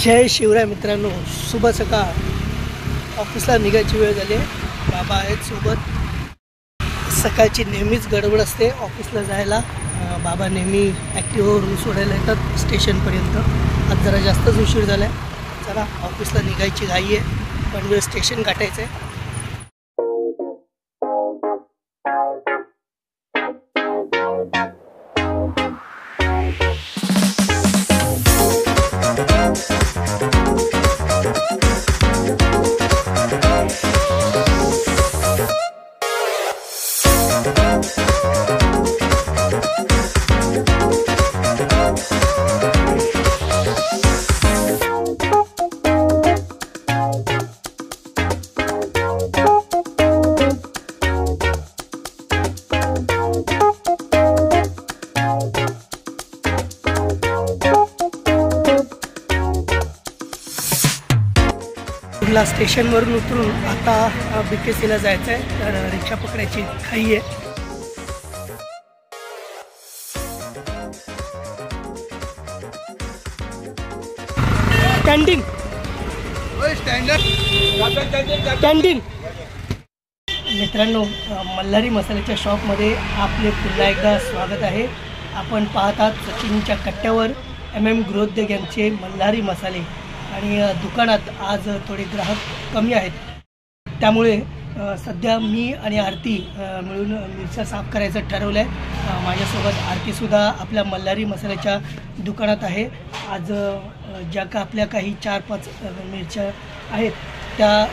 जय शिवराय मित्रांनो, शुभ सकाळ। ऑफिसला निघायची वेळ झाली। बाबा आहेत सोबत। सकाळची नेहमीच गडबड असते ऑफिसला जायला। बाबा नेहमी ॲक्टिव्हावरून सोडायला येतात स्टेशनपर्यंत। आज जरा जास्तच उशीर झाला आहे। चला, ऑफिसला निघायची घाई आहे, पण वेळ स्टेशन गाठायचं आहे। स्टेशनवरून उतरून आता BKCला जायचं आहे, तर रिक्षा पकडायची घाई आहे। कॅन्टीन मित्रांनो, मल्हारी मसाल्याच्या शॉपमध्ये आपले पुन्हा एकदा स्वागत आहे। आपण पाहतात सचिनच्या कट्ट्यावर MM गृहोद्योग यांचे मल्हारी मसाले। आणि दुकानात आज थोडे ग्राहक कमी आहेत, त्यामुळे सध्या मी आणि आरती मिळून मिरच्या साफ करायचं ठरवलं आहे। माझ्यासोबत आरतीसुद्धा आपल्या मल्हारी मसाल्याच्या दुकानात आहे। आज ज्या का आपल्या काही 4-5 मिरच्या आहेत त्या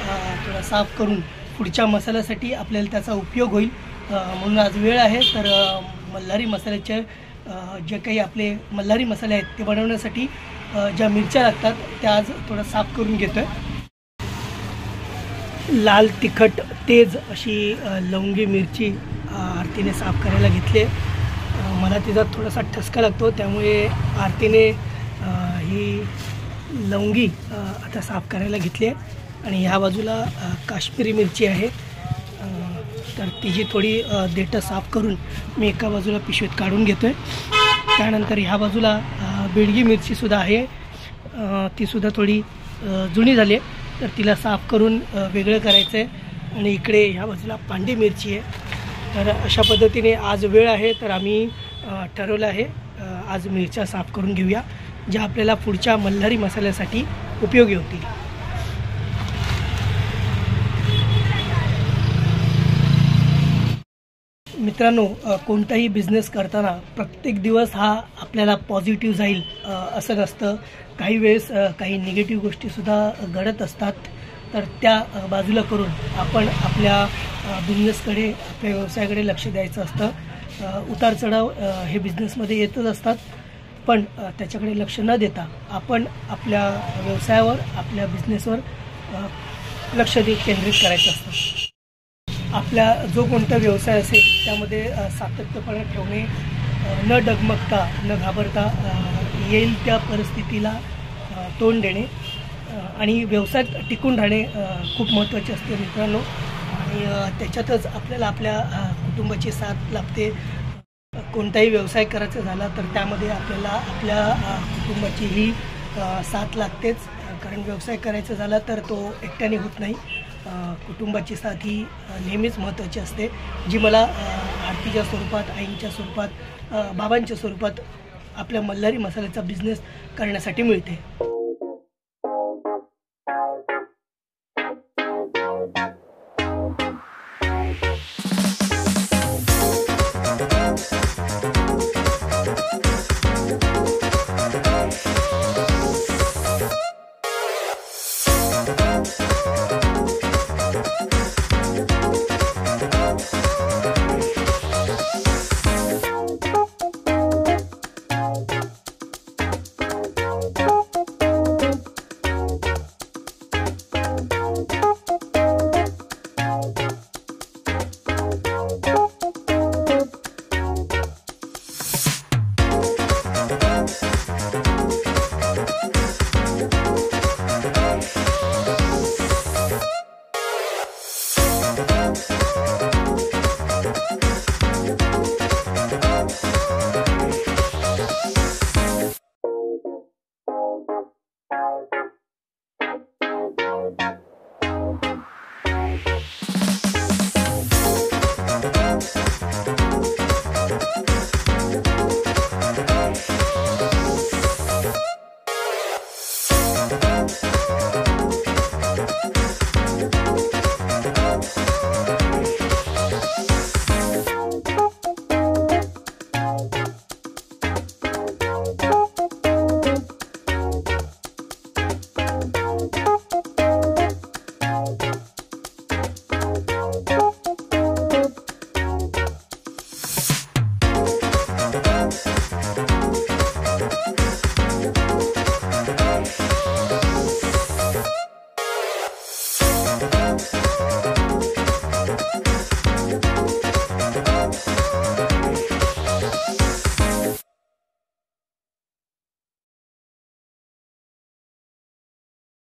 थोडा साफ करून पुढच्या मसाल्यासाठी आपल्याला त्याचा उपयोग होईल, म्हणून आज वेळ आहे। तर मल्हारी मसाल्याचे जे काही आपले मल्हारी मसाले आहेत ते बनवण्यासाठी ज्या मिरच्या लागतात त्या आज थोडा साफ करून घेतोय। लाल तिखट तेज अशी लवंगी मिरची आरतीने साफ करायला घेतली। मला तिचा थोडासा ठसका लागतो, त्यामुळे आरतीने ही लवंगी आता साफ करायला घेतली आहे। आणि ह्या बाजूला काश्मीरी मिरची आहे, तर तिची थोडी देठं साफ करून मी एका बाजूला पिशवीत काढून घेतोय। त्यानंतर ह्या बाजूला बेडगी मिरचीसुद्धा आहे, तीसुद्धा थोडी जुनी झाली आहे, तर तिला साफ करून वेगळं करायचं आहे। आणि इकडे ह्या बाजूला पांडी मिरची आहे। तर अशा पद्धतीने आज वेळ आहे, तर आम्ही ठरवलं आहे आज मिरच्या साफ करून घेऊया, ज्या आपल्याला पुढच्या मल्हारी मसाल्यासाठी उपयोगी होतील। मित्रांनो, कोणताही बिझनेस करताना प्रत्येक दिवस हा आपल्याला पॉझिटिव्ह जाईल असं नसतं। काही वेळेस काही निगेटिव्ह गोष्टीसुद्धा घडत असतात, तर त्या बाजूला करून आपण आपल्या बिझनेसकडे, आपल्या व्यवसायाकडे लक्ष द्यायचं असतं। उतार चढाव हे बिझनेसमध्ये येतच असतात, पण त्याच्याकडे लक्ष न देता आपण आपल्या व्यवसायावर, आपल्या बिझनेसवर लक्ष केंद्रित करायचं असतं। आपला जो कोणता व्यवसाय असेल त्यामध्ये सातत्यपणे ठेवणे, न डगमगता, न घाबरता येईल त्या परिस्थितीला तोंड देणे आणि व्यवसायात टिकून राहणे खूप महत्त्वाचे असते मित्रांनो। आणि त्याच्यातच आपल्याला आपल्या कुटुंबाची साथ लाभते। कोणताही व्यवसाय करायचा झाला तर त्यामध्ये आपल्याला आपल्या कुटुंबाचीही साथ लागतेच, कारण व्यवसाय करायचा झाला तर तो एकट्याने होत नाही। कुटुंबाची साथ ही नेहमीच महत्त्वाची असते, जी मला आरतीच्या स्वरूपात, आईंच्या स्वरूपात, बाबांच्या स्वरूपात आपल्या मल्हारी मसाल्याचा बिझनेस करण्यासाठी मिळते।